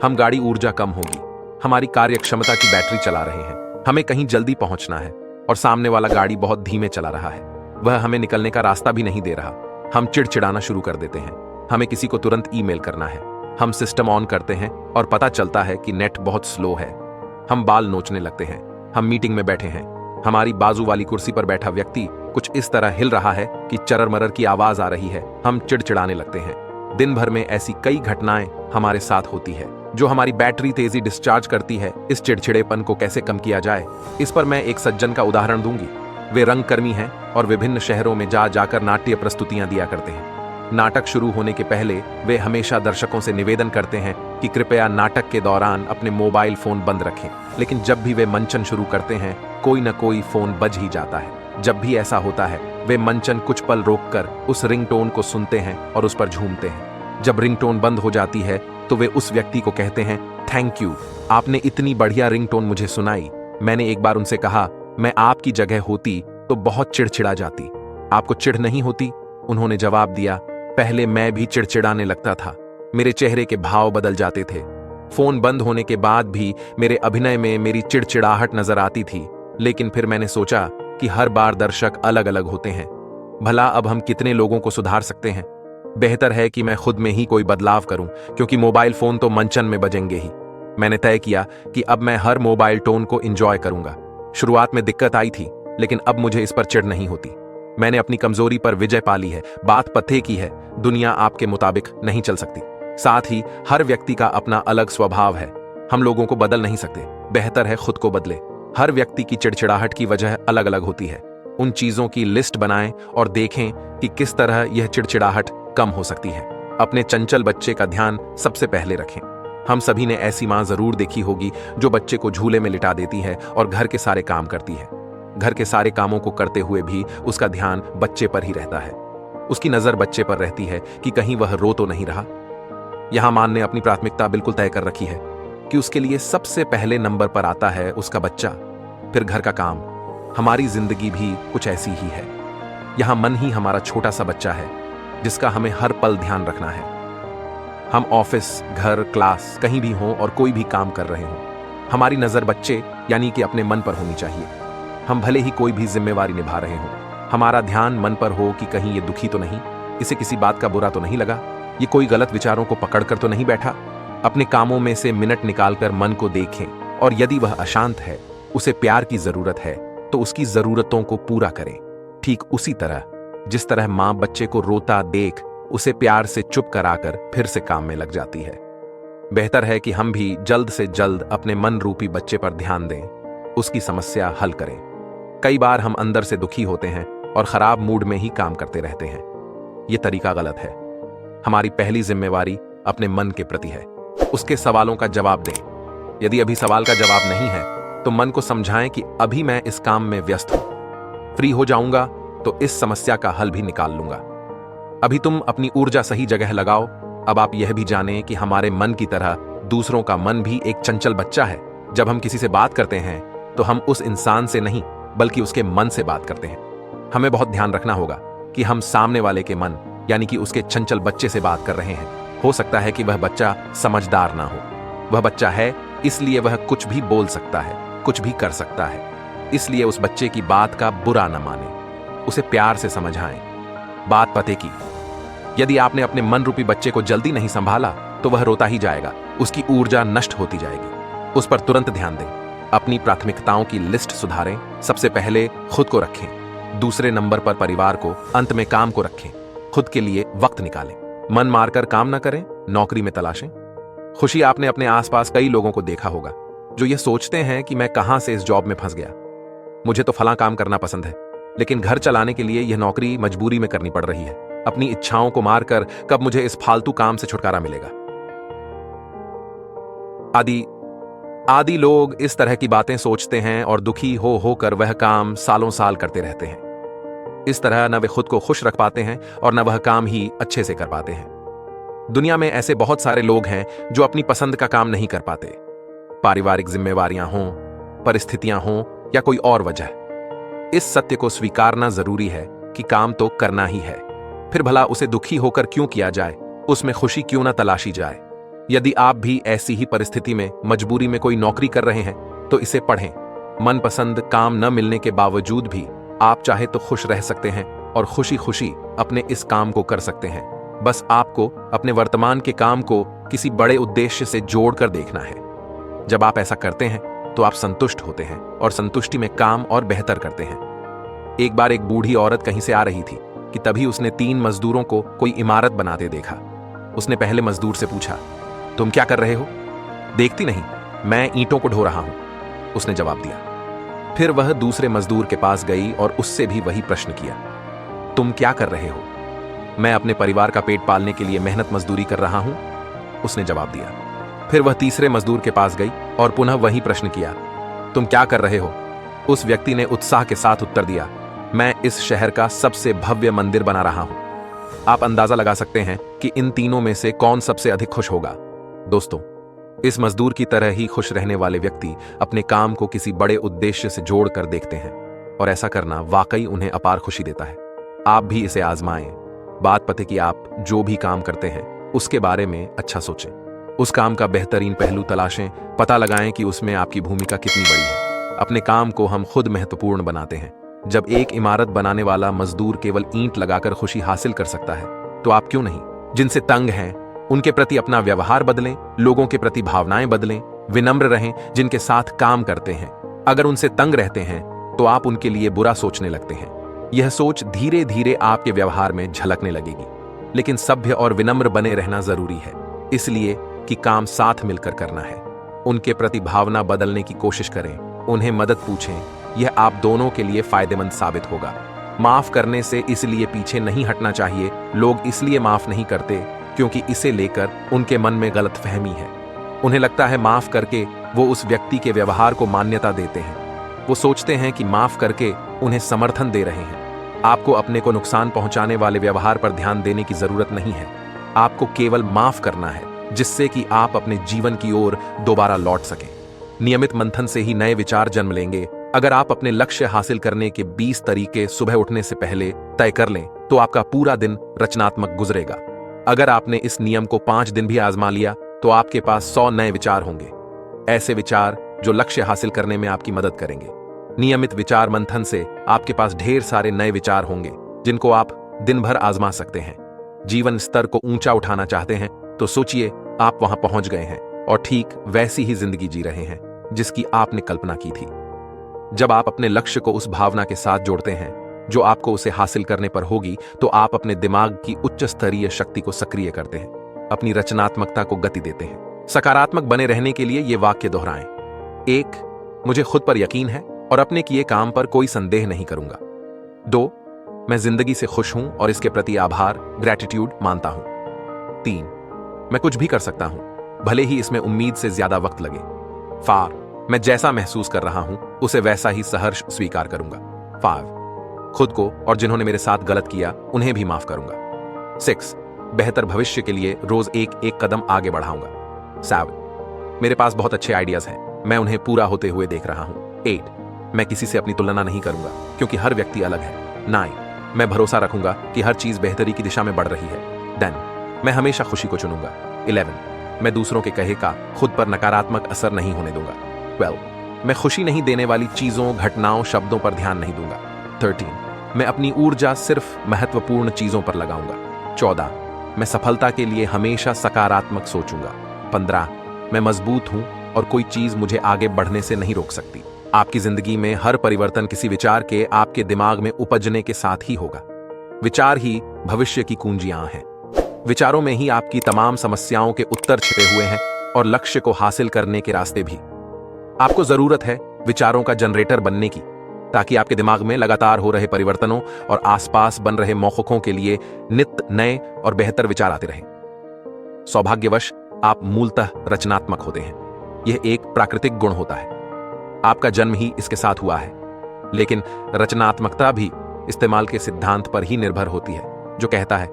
हम गाड़ी ऊर्जा कम होगी, हमारी कार्य क्षमता की बैटरी चला रहे हैं। हमें कहीं जल्दी पहुंचना है और सामने वाला गाड़ी बहुत धीमे चला रहा है, वह हमें निकलने का रास्ता भी नहीं दे रहा। हम चिड़चिड़ाना शुरू कर देते हैं। हमें किसी को तुरंत ईमेल करना है, हम सिस्टम ऑन करते हैं और पता चलता है कि नेट बहुत स्लो है। हम बाल नोचने लगते हैं। हम मीटिंग में बैठे हैं, हमारी बाजू वाली कुर्सी पर बैठा व्यक्ति कुछ इस तरह हिल रहा है कि चरर मरर की आवाज आ रही है। हम चिड़चिड़ाने लगते हैं। दिन भर में ऐसी कई घटनाएं हमारे साथ होती है जो हमारी बैटरी तेजी डिस्चार्ज करती है। इस चिड़चिड़ेपन को कैसे कम किया जाए, इस पर मैं एक सज्जन का उदाहरण दूंगी। वे रंगकर्मी हैं और विभिन्न शहरों में जाकर नाट्य प्रस्तुतियां दिया करते हैं। नाटक शुरू होने के पहले वे हमेशा दर्शकों से निवेदन करते हैं कि कृपया नाटक के दौरान अपने मोबाइल फोन बंद रखें। लेकिन जब भी वे मंचन शुरू करते हैं, कोई न कोई फोन बज ही जाता है। जब भी ऐसा होता है, वे मंचन कुछ पल रोककर उस रिंगटोन को सुनते हैं और उस पर झूमते हैं। जब रिंगटोन बंद हो जाती है तो वे उस व्यक्ति को कहते हैं, थैंक यू, आपने इतनी बढ़िया रिंगटोन मुझे सुनाई। मैंने एक बार उनसे कहा, मैं आपकी जगह होती तो बहुत चिड़चिड़ा जाती। आपको चिढ़ नहीं होती? उन्होंने जवाब दिया, पहले मैं भी चिड़चिड़ाने लगता था, मेरे चेहरे के भाव बदल जाते थे। फोन बंद होने के बाद भी मेरे अभिनय में मेरी चिड़चिड़ाहट नजर आती थी। लेकिन फिर मैंने सोचा कि हर बार दर्शक अलग अलग होते हैं। भला अब हम कितने लोगों को सुधार सकते हैं? बेहतर है कि मैं खुद में ही कोई बदलाव करूं, क्योंकि मोबाइल फोन तो मंचन में बजेंगे ही। मैंने तय किया कि अब मैं हर मोबाइल टोन को एंजॉय करूंगा। शुरुआत में दिक्कत आई थी, लेकिन अब मुझे इस पर चिढ़ नहीं होती। मैंने अपनी कमजोरी पर विजय पा ली है। बात पते की है, दुनिया आपके मुताबिक नहीं चल सकती। साथ ही हर व्यक्ति का अपना अलग स्वभाव है, हम लोगों को बदल नहीं सकते। बेहतर है खुद को बदले। हर व्यक्ति की चिड़चिड़ाहट की वजह अलग अलग होती है। उन चीजों की लिस्ट बनाएं और देखें कि किस तरह यह चिड़चिड़ाहट कम हो सकती है। अपने चंचल बच्चे का ध्यान सबसे पहले रखें। हम सभी ने ऐसी मां जरूर देखी होगी जो बच्चे को झूले में लिटा देती है और घर के सारे काम करती है। घर के सारे कामों को करते हुए भी उसका ध्यान बच्चे पर ही रहता है। उसकी नजर बच्चे पर रहती है कि कहीं वह रो तो नहीं रहा। यहां मान ने अपनी प्राथमिकता बिल्कुल तय कर रखी है कि उसके लिए सबसे पहले नंबर पर आता है उसका बच्चा, फिर घर का काम। हमारी जिंदगी भी कुछ ऐसी ही है। यहां मन ही हमारा छोटा सा बच्चा है जिसका हमें हर पल ध्यान रखना है। हम ऑफिस, घर, क्लास कहीं भी हों और कोई भी काम कर रहे हों, हमारी नजर बच्चे यानी कि अपने मन पर होनी चाहिए। हम भले ही कोई भी जिम्मेवारी निभा रहे हों, हमारा ध्यान मन पर हो कि कहीं ये दुखी तो नहीं, इसे किसी बात का बुरा तो नहीं लगा, ये कोई गलत विचारों को पकड़कर तो नहीं बैठा। अपने कामों में से मिनट निकालकर मन को देखें और यदि वह अशांत है, उसे प्यार की जरूरत है, तो उसकी जरूरतों को पूरा करें। ठीक उसी तरह जिस तरह मां बच्चे को रोता देख उसे प्यार से चुप कराकर फिर से काम में लग जाती है। बेहतर है कि हम भी जल्द से जल्द अपने मन रूपी बच्चे पर ध्यान दें, उसकी समस्या हल करें। कई बार हम अंदर से दुखी होते हैं और खराब मूड में ही काम करते रहते हैं। यह तरीका गलत है। हमारी पहली जिम्मेवारी अपने मन के प्रति है। उसके सवालों का जवाब दें। यदि अभी सवाल का जवाब नहीं है तो मन को समझाएं कि अभी मैं इस काम में व्यस्त हूं, फ्री हो जाऊंगा तो इस समस्या का हल भी निकाल लूंगा। अभी तुम अपनी ऊर्जा सही जगह लगाओ। अब आप यह भी जानें कि हमारे मन की तरह दूसरों का मन भी एक चंचल बच्चा है। जब हम किसी से बात करते हैं तो हम उस इंसान से नहीं बल्कि उसके मन से बात करते हैं। हमें बहुत ध्यान रखना होगा कि हम सामने वाले के मन यानी कि उसके चंचल बच्चे से बात कर रहे हैं। हो सकता है कि वह बच्चा समझदार ना हो। वह बच्चा है, इसलिए वह कुछ भी बोल सकता है, कुछ भी कर सकता है। इसलिए उस बच्चे की बात का बुरा न माने, उसे प्यार से समझाएं। बात पते की, यदि आपने अपने मन रूपी बच्चे को जल्दी नहीं संभाला तो वह रोता ही जाएगा, उसकी ऊर्जा नष्ट होती जाएगी। उस पर तुरंत ध्यान दें। अपनी प्राथमिकताओं की लिस्ट सुधारें। सबसे पहले खुद को रखें, दूसरे नंबर पर परिवार को, अंत में काम को रखें। खुद के लिए वक्त निकालें। मन मारकर काम न करें, नौकरी में तलाशें खुशी। आपने अपने आसपास कई लोगों को देखा होगा जो ये सोचते हैं कि मैं कहां से इस जॉब में फंस गया, मुझे तो फलां काम करना पसंद है, लेकिन घर चलाने के लिए यह नौकरी मजबूरी में करनी पड़ रही है। अपनी इच्छाओं को मारकर कब मुझे इस फालतू काम से छुटकारा मिलेगा। आदि लोग इस तरह की बातें सोचते हैं और दुखी हो होकर वह काम सालों साल करते रहते हैं। इस तरह न वे खुद को खुश रख पाते हैं और न वह काम ही अच्छे से कर पाते हैं। दुनिया में ऐसे बहुत सारे लोग हैं जो अपनी पसंद का काम नहीं कर पाते। पारिवारिक जिम्मेवारियां हों, परिस्थितियां हों या कोई और वजह। इस सत्य को स्वीकारना जरूरी है कि काम तो करना ही है, फिर भला उसे दुखी होकर क्यों किया जाए, उसमें खुशी क्यों ना तलाशी जाए। यदि आप भी ऐसी ही परिस्थिति में मजबूरी में कोई नौकरी कर रहे हैं तो इसे पढ़ें। मनपसंद काम न मिलने के बावजूद भी आप चाहे तो खुश रह सकते हैं और खुशी खुशी अपने इस काम को कर सकते हैं। बस आपको अपने वर्तमान के काम को किसी बड़े उद्देश्य से जोड़कर देखना है। जब आप ऐसा करते हैं तो आप संतुष्ट होते हैं और संतुष्टि में काम और बेहतर करते हैं। एक बार एक बूढ़ी औरत कहीं से आ रही थी कि तभी उसने 3 मजदूरों को कोई इमारत बनाते देखा। उसने पहले मजदूर से पूछा, तुम क्या कर रहे हो? देखती नहीं, मैं ईंटों को ढो रहा हूं, उसने जवाब दिया। फिर वह दूसरे मजदूर के पास गई और उससे भी वही प्रश्न किया, तुम क्या कर रहे हो? मैं अपने परिवार का पेट पालने के लिए मेहनत मजदूरी कर रहा हूं, उसने जवाब दिया। फिर वह तीसरे मजदूर के पास गई और पुनः वही प्रश्न किया, तुम क्या कर रहे हो? उस व्यक्ति ने उत्साह के साथ उत्तर दिया, मैं इस शहर का सबसे भव्य मंदिर बना रहा हूं। आप अंदाजा लगा सकते हैं कि इन तीनों में से कौन सबसे अधिक खुश होगा। दोस्तों, इस मजदूर की तरह ही खुश रहने वाले व्यक्ति अपने काम को किसी बड़े उद्देश्य से जोड़कर देखते हैं और ऐसा करना वाकई उन्हें अपार खुशी देता है। आप भी इसे आजमाएं। बात पते कि आप जो भी काम करते हैं उसके बारे में अच्छा सोचें, उस काम का बेहतरीन पहलू तलाशें, पता लगाएं कि उसमें आपकी भूमिका कितनी बड़ी है। अपने काम को हम खुद महत्वपूर्ण बनाते हैं। जब एक इमारत बनाने वाला मजदूर केवल ईंट लगाकर खुशी हासिल कर सकता है तो आप क्यों नहीं? जिनसे तंग हैं उनके प्रति अपना व्यवहार बदलें, लोगों के प्रति भावनाएं बदलें, विनम्र रहें जिनके साथ काम करते हैं। अगर उनसे तंग रहते हैं तो आप उनके लिए बुरा सोचने लगते हैं। यह सोच धीरे धीरे आपके व्यवहार में झलकने लगेगी। लेकिन सभ्य और विनम्र बने रहना जरूरी है, इसलिए कि काम साथ मिलकर करना है। उनके प्रति भावना बदलने की कोशिश करें, उन्हें मदद पूछें, यह आप दोनों के लिए फायदेमंद साबित होगा। माफ करने से इसलिए पीछे नहीं हटना चाहिए। लोग इसलिए माफ नहीं करते क्योंकि इसे लेकर उनके मन में गलतफहमी है। उन्हें लगता है माफ करके वो उस व्यक्ति के व्यवहार को मान्यता देते हैं। वो सोचते हैं कि माफ करके उन्हें समर्थन दे रहे हैं। आपको अपने को नुकसान पहुंचाने वाले व्यवहार पर ध्यान देने की जरूरत नहीं है। आपको केवल माफ करना है जिससे कि आप अपने जीवन की ओर दोबारा लौट सकें। नियमित मंथन से ही नए विचार जन्म लेंगे। अगर आप अपने लक्ष्य हासिल करने के 20 तरीके सुबह उठने से पहले तय कर लें तो आपका पूरा दिन रचनात्मक गुजरेगा। अगर आपने इस नियम को 5 दिन भी आजमा लिया तो आपके पास 100 नए विचार होंगे, ऐसे विचार जो लक्ष्य हासिल करने में आपकी मदद करेंगे। नियमित विचार मंथन से आपके पास ढेर सारे नए विचार होंगे जिनको आप दिन भर आजमा सकते हैं। जीवन स्तर को ऊंचा उठाना चाहते हैं तो सोचिए आप वहां पहुंच गए हैं और ठीक वैसी ही जिंदगी जी रहे हैं जिसकी आपने कल्पना की थी। जब आप अपने लक्ष्य को उस भावना के साथ जोड़ते हैं जो आपको उसे हासिल करने पर होगी तो आप अपने दिमाग की उच्च स्तरीय शक्ति को सक्रिय करते हैं, अपनी रचनात्मकता को गति देते हैं। सकारात्मक बने रहने के लिए ये वाक्य दोहराएं। 1, मुझे खुद पर यकीन है और अपने किए काम पर कोई संदेह नहीं करूंगा। 2, मैं जिंदगी से खुश हूं और इसके प्रति आभार ग्रैटिट्यूड मानता हूं। 3, मैं कुछ भी कर सकता हूं भले ही इसमें उम्मीद से ज्यादा वक्त लगे। 4, मैं जैसा महसूस कर रहा हूं उसे वैसा ही सहर्ष स्वीकार करूंगा। 5, खुद को और जिन्होंने मेरे साथ गलत किया उन्हें भी माफ करूंगा। 6, बेहतर भविष्य के लिए रोज एक कदम आगे बढ़ाऊंगा। 7, मेरे पास बहुत अच्छे आइडियाज हैं, मैं उन्हें पूरा होते हुए देख रहा हूं। 8, मैं किसी से अपनी तुलना नहीं करूंगा क्योंकि हर व्यक्ति अलग है। 9, मैं भरोसा रखूंगा कि हर चीज बेहतरी की दिशा में बढ़ रही है। 10, मैं हमेशा खुशी को चुनूंगा। 11, मैं दूसरों के कहे का खुद पर नकारात्मक असर नहीं होने दूंगा। 12, मैं खुशी नहीं देने वाली चीजों, घटनाओं, शब्दों पर ध्यान नहीं दूंगा। 13 मैं अपनी ऊर्जा सिर्फ महत्वपूर्ण चीजों पर लगाऊंगा। 14 मैं सफलता के लिए हमेशा सकारात्मक सोचूंगा। 15 मैं मजबूत हूं और कोई चीज मुझे आगे बढ़ने से नहीं रोक सकती। आपकी जिंदगी में हर परिवर्तन किसी विचार के आपके दिमाग में उपजने के साथ ही होगा। विचार ही भविष्य की कुंजियां हैं। विचारों में ही आपकी तमाम समस्याओं के उत्तर छिपे हुए हैं और लक्ष्य को हासिल करने के रास्ते भी। आपको जरूरत है विचारों का जनरेटर बनने की, ताकि आपके दिमाग में लगातार हो रहे परिवर्तनों और आसपास बन रहे मौखों के लिए नित्य नए और बेहतर विचार आते रहें। सौभाग्यवश आप मूलतः रचनात्मक होते हैं। यह एक प्राकृतिक गुण होता है। आपका जन्म ही इसके साथ हुआ है। लेकिन रचनात्मकता भी इस्तेमाल के सिद्धांत पर ही निर्भर होती है, जो कहता है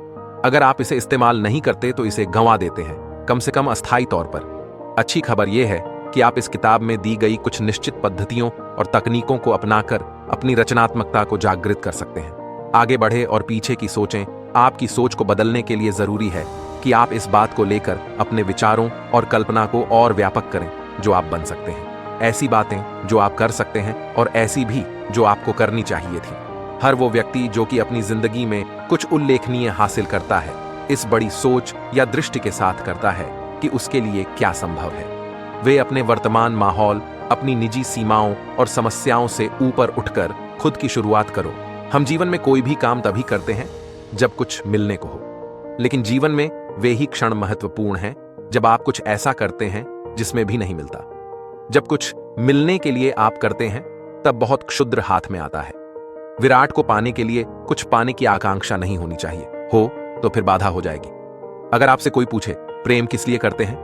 अगर आप इसे इस्तेमाल नहीं करते तो इसे गंवा देते हैं, कम से कम अस्थायी तौर पर। अच्छी खबर यह है कि आप इस किताब में दी गई कुछ निश्चित पद्धतियों और तकनीकों को अपनाकर अपनी रचनात्मकता को जागृत कर सकते हैं। आगे बढ़े और पीछे की सोचें। आपकी सोच को बदलने के लिए जरूरी है कि आप इस बात को लेकर अपने विचारों और कल्पना को और व्यापक करें जो आप बन सकते हैं। ऐसी बातें जो आप कर सकते हैं और ऐसी भी जो आपको करनी चाहिए थी। हर वो व्यक्ति जो कि अपनी जिंदगी में कुछ उल्लेखनीय हासिल करता है, इस बड़ी सोच या दृष्टि के साथ करता है कि उसके लिए क्या संभव है। वे अपने वर्तमान माहौल, अपनी निजी सीमाओं और समस्याओं से ऊपर उठकर खुद की शुरुआत करो। हम जीवन में कोई भी काम तभी करते हैं जब कुछ मिलने को हो, लेकिन जीवन में वे ही क्षण महत्वपूर्ण हैं जब आप कुछ ऐसा करते हैं जिसमें भी नहीं मिलता। जब कुछ मिलने के लिए आप करते हैं तब बहुत क्षुद्र हाथ में आता है। विराट को पाने के लिए कुछ पाने की आकांक्षा नहीं होनी चाहिए, हो तो फिर बाधा हो जाएगी। अगर आपसे कोई पूछे प्रेम किस लिए करते हैं,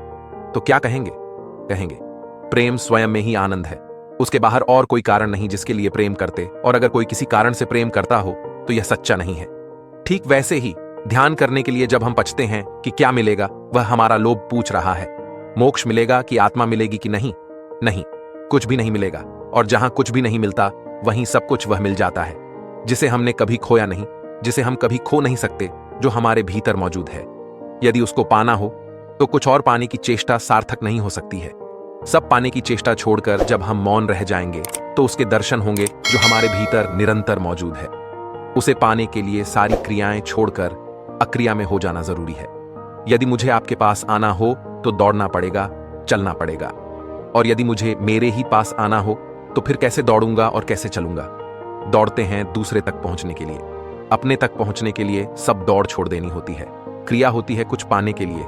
तो क्या कहेंगे? कहेंगे प्रेम स्वयं में ही आनंद है, उसके बाहर और कोई कारण नहीं जिसके लिए प्रेम करते, और अगर कोई किसी कारण से प्रेम करता हो तो यह सच्चा नहीं है। ठीक वैसे ही ध्यान करने के लिए जब हम पछते हैं कि क्या मिलेगा, वह हमारा लोभ पूछ रहा है। मोक्ष मिलेगा कि आत्मा मिलेगी कि नहीं? नहीं, कुछ भी नहीं मिलेगा। और जहां कुछ भी नहीं मिलता वहीं सब कुछ वह मिल जाता है जिसे हमने कभी खोया नहीं, जिसे हम कभी खो नहीं सकते, जो हमारे भीतर मौजूद है। यदि उसको पाना हो तो कुछ और पाने की चेष्टा सार्थक नहीं हो सकती है। सब पाने की चेष्टा छोड़कर जब हम मौन रह जाएंगे तो उसके दर्शन होंगे जो हमारे भीतर निरंतर मौजूद है। उसे पाने के लिए सारी क्रियाएं छोड़कर अक्रिया में हो जाना जरूरी है। यदि मुझे आपके पास आना हो तो दौड़ना पड़ेगा, चलना पड़ेगा। और यदि मुझे मेरे ही पास आना हो तो फिर कैसे दौड़ूंगा और कैसे चलूंगा? दौड़ते हैं दूसरे तक पहुंचने के लिए। अपने तक पहुंचने के लिए सब दौड़ छोड़ देनी होती है। क्रिया होती है कुछ पाने के लिए,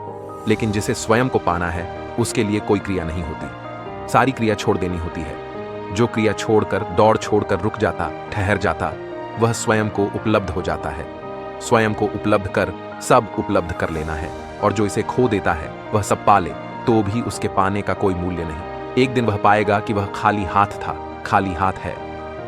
लेकिन जिसे स्वयं को पाना है उसके लिए कोई क्रिया नहीं होती। सारी क्रिया छोड़ देनी होती है। जो क्रिया छोड़कर, दौड़ छोड़कर रुक जाता, ठहर जाता, वह स्वयं को उपलब्ध हो जाता है। स्वयं को उपलब्ध कर सब उपलब्ध कर लेना है। और जो इसे खो देता है वह सब पाले तो भी उसके पाने का कोई मूल्य नहीं। एक दिन वह पाएगा कि वह खाली हाथ था, खाली हाथ है।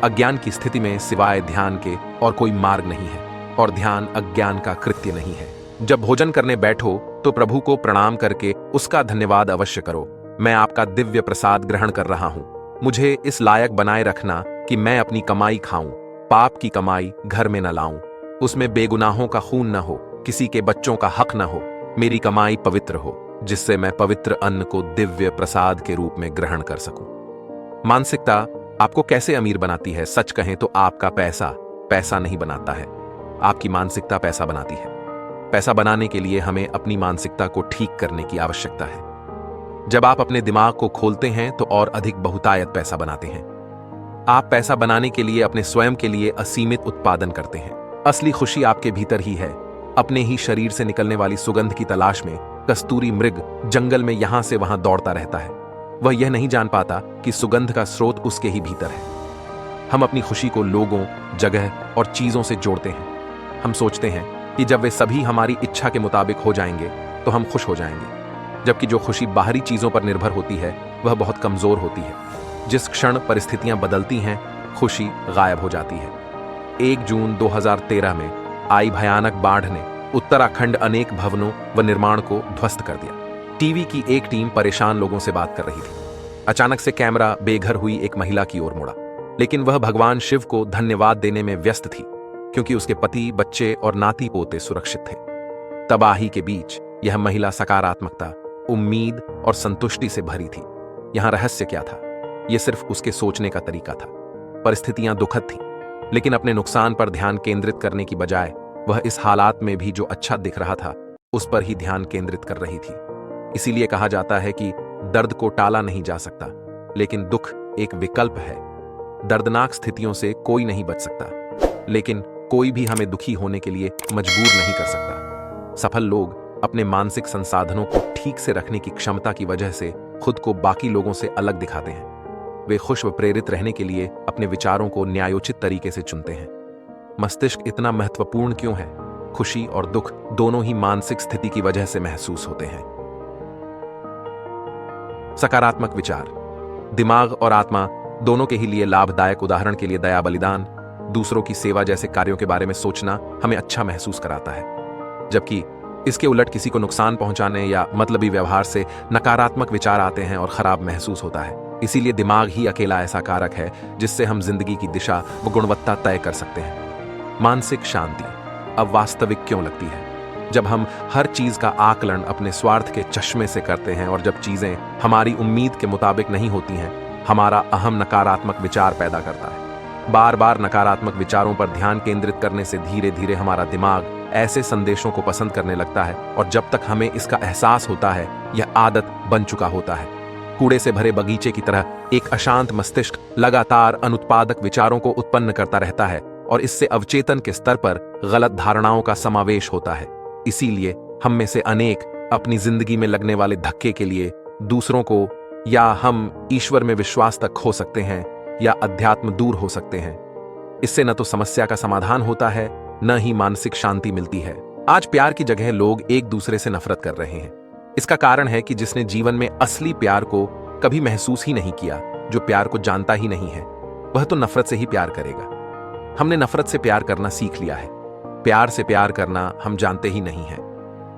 अज्ञान की स्थिति में सिवाय ध्यान के और कोई मार्ग नहीं है, और ध्यान अज्ञान का कृत्य नहीं है। जब भोजन करने बैठो तो प्रभु को प्रणाम करके उसका धन्यवाद अवश्य करो। मैं आपका दिव्य प्रसाद ग्रहण कर रहा हूं। मुझे इस लायक बनाए रखना कि मैं अपनी कमाई खाऊं, पाप की कमाई घर में न लाऊं। उसमें बेगुनाहों का खून न हो, किसी के बच्चों का हक न हो। मेरी कमाई पवित्र हो, जिससे मैं पवित्र अन्न को दिव्य प्रसाद के रूप में ग्रहण कर सकूं। मानसिकता आपको कैसे अमीर बनाती है? सच कहें तो आपका पैसा पैसा नहीं बनाता है, आपकी मानसिकता पैसा बनाती है। पैसा बनाने के लिए हमें अपनी मानसिकता को ठीक करने की आवश्यकता है। जब आप अपने दिमाग को खोलते हैं तो और अधिक बहुतायत पैसा बनाते हैं। आप पैसा बनाने के लिए अपने स्वयं के लिए असीमित उत्पादन करते हैं। असली खुशी आपके भीतर ही है। अपने ही शरीर से निकलने वाली सुगंध की तलाश में कस्तूरी मृग जंगल में यहां से वहां दौड़ता रहता है। वह यह नहीं जान पाता कि सुगंध का स्रोत उसके ही भीतर है। हम अपनी खुशी को लोगों, जगह और चीजों से जोड़ते हैं। हम सोचते हैं कि जब वे सभी हमारी इच्छा के मुताबिक हो जाएंगे तो हम खुश हो जाएंगे, जबकि जो खुशी बाहरी चीजों पर निर्भर होती है वह बहुत कमजोर होती है। जिस क्षण परिस्थितियां बदलती हैं, खुशी गायब हो जाती है। 1 जून 2013 में आई भयानक बाढ़ ने उत्तराखंड अनेक भवनों व निर्माण को ध्वस्त कर दिया। टीवी की एक टीम परेशान लोगों से बात कर रही थी। अचानक से कैमरा बेघर हुई एक महिला की ओर मुड़ा, लेकिन वह भगवान शिव को धन्यवाद देने में व्यस्त थी, क्योंकि उसके पति, बच्चे और नाती पोते सुरक्षित थे। तबाही के बीच यह महिला सकारात्मकता, उम्मीद और संतुष्टि से भरी थी। यहां रहस्य क्या था? यह सिर्फ उसके सोचने का तरीका था। परिस्थितियां दुखद थीं, लेकिन अपने नुकसान पर ध्यान केंद्रित करने की बजाय वह इस हालात में भी जो अच्छा दिख रहा था उस पर ही ध्यान केंद्रित कर रही थी। इसीलिए कहा जाता है कि दर्द को टाला नहीं जा सकता, लेकिन दुख एक विकल्प है। दर्दनाक स्थितियों से कोई नहीं बच सकता, लेकिन कोई भी हमें दुखी होने के लिए मजबूर नहीं कर सकता। सफल लोग अपने मानसिक संसाधनों को ठीक से रखने की क्षमता की वजह से खुद को बाकी लोगों से अलग दिखाते हैं। वे खुश व प्रेरित रहने के लिए अपने विचारों को न्यायोचित तरीके से चुनते हैं। मस्तिष्क इतना महत्वपूर्ण क्यों है? खुशी और दुख दोनों ही मानसिक स्थिति की वजह से महसूस होते हैं। सकारात्मक विचार दिमाग और आत्मा दोनों के ही लिए लाभदायक। उदाहरण के लिए दया, बलिदान, दूसरों की सेवा जैसे कार्यों के बारे में सोचना हमें अच्छा महसूस कराता है, जबकि इसके उलट किसी को नुकसान पहुंचाने या मतलबी व्यवहार से नकारात्मक विचार आते हैं और खराब महसूस होता है। इसीलिए दिमाग ही अकेला ऐसा कारक है जिससे हम जिंदगी की दिशा व गुणवत्ता तय कर सकते हैं। मानसिक शांति अब वास्तविक क्यों लगती है? जब हम हर चीज का आकलन अपने स्वार्थ के चश्मे से करते हैं और जब चीजें हमारी उम्मीद के मुताबिक नहीं होती हैं, हमारा अहम नकारात्मक विचार पैदा करता है। बार बार नकारात्मक विचारों पर ध्यान केंद्रित करने से धीरे धीरे हमारा दिमाग ऐसे संदेशों को पसंद करने लगता है, और जब तक हमें इसका एहसास होता है यह आदत बन चुका होता है। कूड़े से भरे बगीचे की तरह एक अशांत मस्तिष्क लगातार अनुत्पादक विचारों को उत्पन्न करता रहता है और इससे अवचेतन के स्तर पर गलत धारणाओं का समावेश होता है। इसीलिए हम में से अनेक अपनी जिंदगी में लगने वाले धक्के के लिए दूसरों को या हम ईश्वर में विश्वास तक खो सकते हैं या अध्यात्म दूर हो सकते हैं। इससे न तो समस्या का समाधान होता है, न ही मानसिक शांति मिलती है। आज प्यार की जगह लोग एक दूसरे से नफरत कर रहे हैं। इसका कारण है कि जिसने जीवन में असली प्यार को कभी महसूस ही नहीं किया, जो प्यार को जानता ही नहीं है, वह तो नफरत से ही प्यार करेगा। हमने नफरत से प्यार करना सीख लिया है। प्यार से प्यार करना हम जानते ही नहीं है।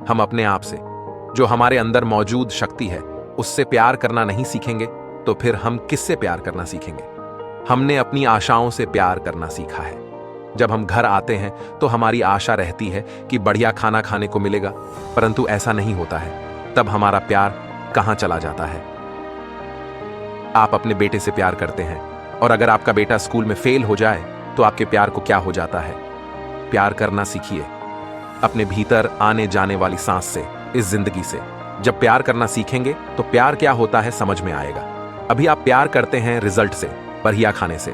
हम अपने आप से, जो हमारे अंदर मौजूद शक्ति है, उससे प्यार करना नहीं सीखेंगे तो फिर हम किससे प्यार करना सीखेंगे? हमने अपनी आशाओं से प्यार करना सीखा है। जब हम घर आते हैं तो हमारी आशा रहती है कि बढ़िया खाना खाने को मिलेगा, परंतु ऐसा नहीं होता है। तब हमारा प्यार कहां चला जाता है? आप अपने बेटे से प्यार करते हैं और अगर आपका बेटा स्कूल में फेल हो जाए तो आपके प्यार को क्या हो जाता है? प्यार करना सीखिए अपने भीतर आने जाने वाली सांस से, इस जिंदगी से। जब प्यार करना सीखेंगे तो प्यार क्या होता है समझ में आएगा। अभी आप प्यार करते हैं रिजल्ट से, बढ़िया खाने से।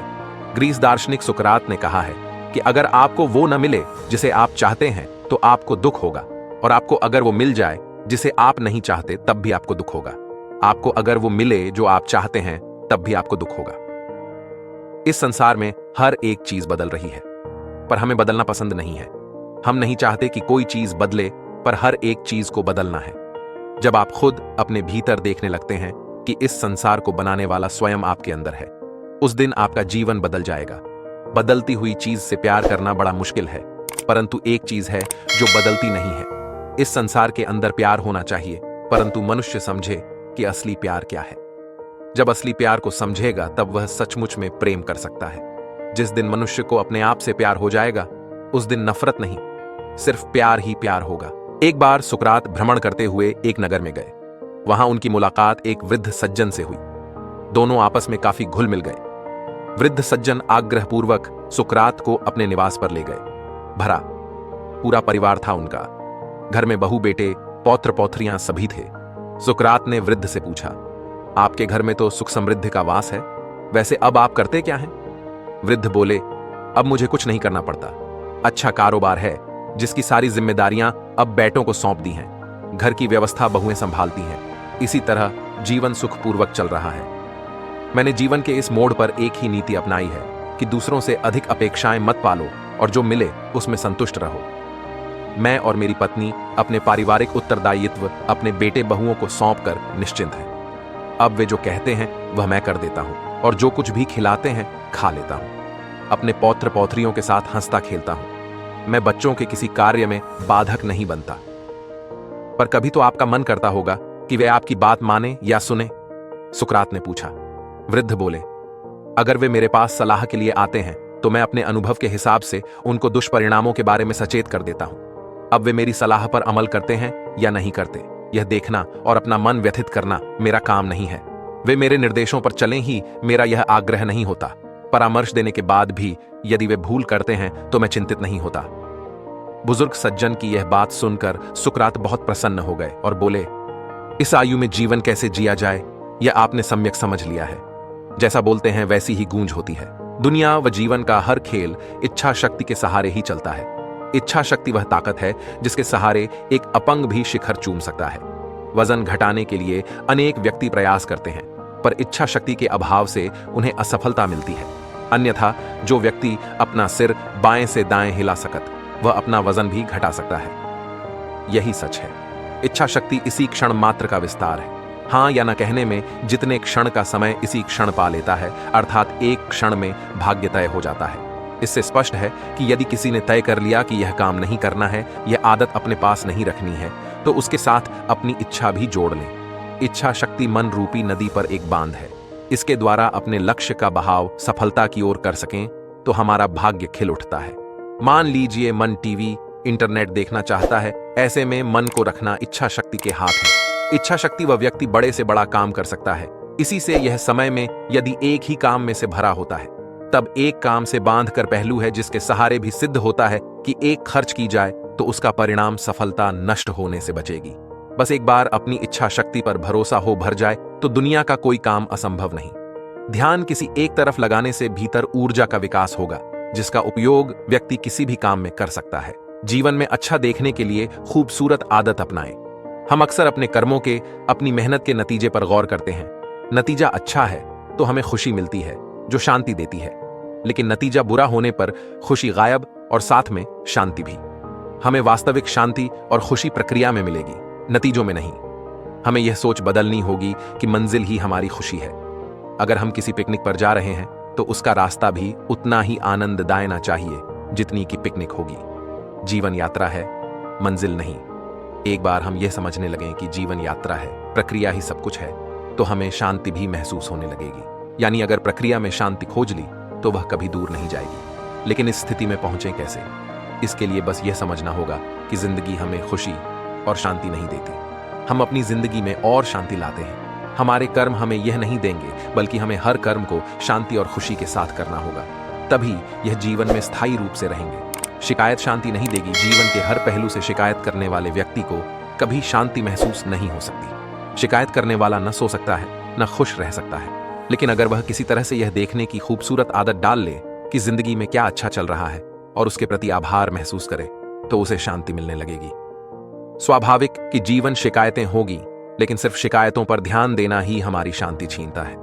ग्रीस दार्शनिक सुकरात ने कहा है कि अगर आपको वो न मिले जिसे आप चाहते हैं तो आपको दुख होगा, और आपको अगर वो मिल जाए जिसे आप नहीं चाहते तब भी आपको दुख होगा। आपको अगर वो मिले जो आप चाहते हैं तब भी आपको दुख होगा। इस संसार में हर एक चीज बदल रही है, पर हमें बदलना पसंद नहीं है। हम नहीं चाहते कि कोई चीज बदले, पर हर एक चीज को बदलना है। जब आप खुद अपने भीतर देखने लगते हैं कि इस संसार को बनाने वाला स्वयं आपके अंदर है, उस दिन आपका जीवन बदल जाएगा। बदलती हुई चीज से प्यार करना बड़ा मुश्किल है, परंतु एक चीज है जो बदलती नहीं है। इस संसार के अंदर प्यार होना चाहिए, परंतु मनुष्य समझे कि असली प्यार क्या है। जब असली प्यार को समझेगा तब वह सचमुच में प्रेम कर सकता है। जिस दिन मनुष्य को अपने आप से प्यार हो जाएगा, उस दिन नफरत नहीं, सिर्फ प्यार ही प्यार होगा। एक बार सुकरात भ्रमण करते हुए एक नगर में गए। वहां उनकी मुलाकात एक वृद्ध सज्जन से हुई। दोनों आपस में काफी घुल मिल गए। वृद्ध सज्जन आग्रहपूर्वक सुकरात को अपने निवास पर ले गए। भरा पूरा परिवार था उनका। घर में बहू, बेटे, पौत्र पौत्रियां सभी थे। सुकरात ने वृद्ध से पूछा, आपके घर में तो सुख समृद्धि का वास है, वैसे अब आप करते क्या हैं? वृद्ध बोले, अब मुझे कुछ नहीं करना पड़ता। अच्छा कारोबार है जिसकी सारी जिम्मेदारियां अब बेटों को सौंप दी हैं। घर की व्यवस्था बहुएं संभालती हैं। इसी तरह जीवन सुखपूर्वक चल रहा है। मैंने जीवन के इस मोड़ पर एक ही नीति अपनाई है कि दूसरों से अधिक अपेक्षाएं मत पालो और जो मिले उसमें संतुष्ट रहो। मैं और मेरी पत्नी अपने पारिवारिक उत्तरदायित्व अपने बेटे बहुओं को सौंपकर निश्चिंत हैं। अब वे जो कहते हैं वह मैं कर देता हूं, और जो कुछ भी खिलाते हैं खा लेता हूं। अपने पौत्र पौत्रियों के साथ हंसता खेलता हूं। मैं बच्चों के किसी कार्य में बाधक नहीं बनता। पर कभी तो आपका मन करता होगा कि वे आपकी बात माने या सुने? सुकरात ने पूछा। वृद्ध बोले, अगर वे मेरे पास सलाह के लिए आते हैं तो मैं अपने अनुभव के हिसाब से उनको दुष्परिणामों के बारे में सचेत कर देता हूं। अब वे मेरी सलाह पर अमल करते हैं या नहीं करते, यह देखना और अपना मन व्यथित करना मेरा काम नहीं है। वे मेरे निर्देशों पर चलें ही मेरा यह आग्रह नहीं होता। परामर्श देने के बाद भी यदि वे भूल करते हैं तो मैं चिंतित नहीं होता। बुजुर्ग सज्जन की यह बात सुनकर सुकरात बहुत प्रसन्न हो गए और बोले, इस आयु में जीवन कैसे जिया जाए यह आपने सम्यक समझ लिया है। जैसा बोलते हैं वैसी ही गूंज होती है। दुनिया व जीवन का हर खेल इच्छा शक्ति के सहारे ही चलता है। इच्छा शक्ति वह ताकत है जिसके सहारे एक अपंग भी शिखर चूम सकता है। वजन घटाने के लिए अनेक व्यक्ति प्रयास करते हैं, पर इच्छा शक्ति के अभाव से उन्हें असफलता मिलती है। अन्यथा जो व्यक्ति अपना सिर बाएं से दाएं हिला सकत, वह अपना वजन भी घटा सकता है। यही सच है। इच्छा शक्ति इसी क्षण मात्र का विस्तार है। हाँ या न कहने में जितने क्षण का समय इसी क्षण पा लेता है, अर्थात एक क्षण में भाग्य तय हो जाता है। इससे स्पष्ट है कि यदि किसी ने तय कर लिया कि यह काम नहीं करना है, यह आदत अपने पास नहीं रखनी है, तो उसके साथ अपनी इच्छा भी जोड़ लें। इच्छा शक्ति मन रूपी नदी पर एक बांध है। इसके द्वारा अपने लक्ष्य का बहाव सफलता की ओर कर सकें तो हमारा भाग्य खिल उठता है। मान लीजिए मन टीवी, इंटरनेट देखना चाहता है, ऐसे में मन को रखना इच्छा शक्ति के हाथ है। इच्छा शक्ति वह व्यक्ति बड़े से बड़ा काम कर सकता है। इसी से यह समय में यदि एक ही काम में से भरा होता है, तब एक काम से बांध कर पहलू है जिसके सहारे भी सिद्ध होता है कि एक खर्च की जाए तो उसका परिणाम सफलता नष्ट होने से बचेगी। बस एक बार अपनी इच्छा शक्ति पर भरोसा हो भर जाए तो दुनिया का कोई काम असंभव नहीं। ध्यान किसी एक तरफ लगाने से भीतर ऊर्जा का विकास होगा, जिसका उपयोग व्यक्ति किसी भी काम में कर सकता है। जीवन में अच्छा देखने के लिए खूबसूरत आदत अपनाएं। हम अक्सर अपने कर्मों के, अपनी मेहनत के नतीजे पर गौर करते हैं। नतीजा अच्छा है तो हमें खुशी मिलती है, जो शांति देती है। लेकिन नतीजा बुरा होने पर खुशी गायब और साथ में शांति भी। हमें वास्तविक शांति और खुशी प्रक्रिया में मिलेगी, नतीजों में नहीं। हमें यह सोच बदलनी होगी कि मंजिल ही हमारी खुशी है। अगर हम किसी पिकनिक पर जा रहे हैं तो उसका रास्ता भी उतना ही आनंददायक होना चाहिए जितनी की पिकनिक होगी। जीवन यात्रा है, मंजिल नहीं। एक बार हम यह समझने लगें कि जीवन यात्रा है, प्रक्रिया ही सब कुछ है, तो हमें शांति भी महसूस होने लगेगी। यानी अगर प्रक्रिया में शांति खोज ली तो वह कभी दूर नहीं जाएगी। लेकिन इस स्थिति में पहुंचे कैसे? इसके लिए बस यह समझना होगा कि जिंदगी हमें खुशी और शांति नहीं देती, हम अपनी जिंदगी में और शांति लाते हैं। हमारे कर्म हमें यह नहीं देंगे, बल्कि हमें हर कर्म को शांति और खुशी के साथ करना होगा, तभी यह जीवन में स्थायी रूप से रहेंगे। शिकायत शांति नहीं देगी। जीवन के हर पहलू से शिकायत करने वाले व्यक्ति को कभी शांति महसूस नहीं हो सकती। शिकायत करने वाला न सो सकता है, न खुश रह सकता है। लेकिन अगर वह किसी तरह से यह देखने की खूबसूरत आदत डाल ले कि जिंदगी में क्या अच्छा चल रहा है और उसके प्रति आभार महसूस करे, तो उसे शांति मिलने लगेगी। स्वाभाविक कि जीवन शिकायतें होगी, लेकिन सिर्फ शिकायतों पर ध्यान देना ही हमारी शांति छीनता है।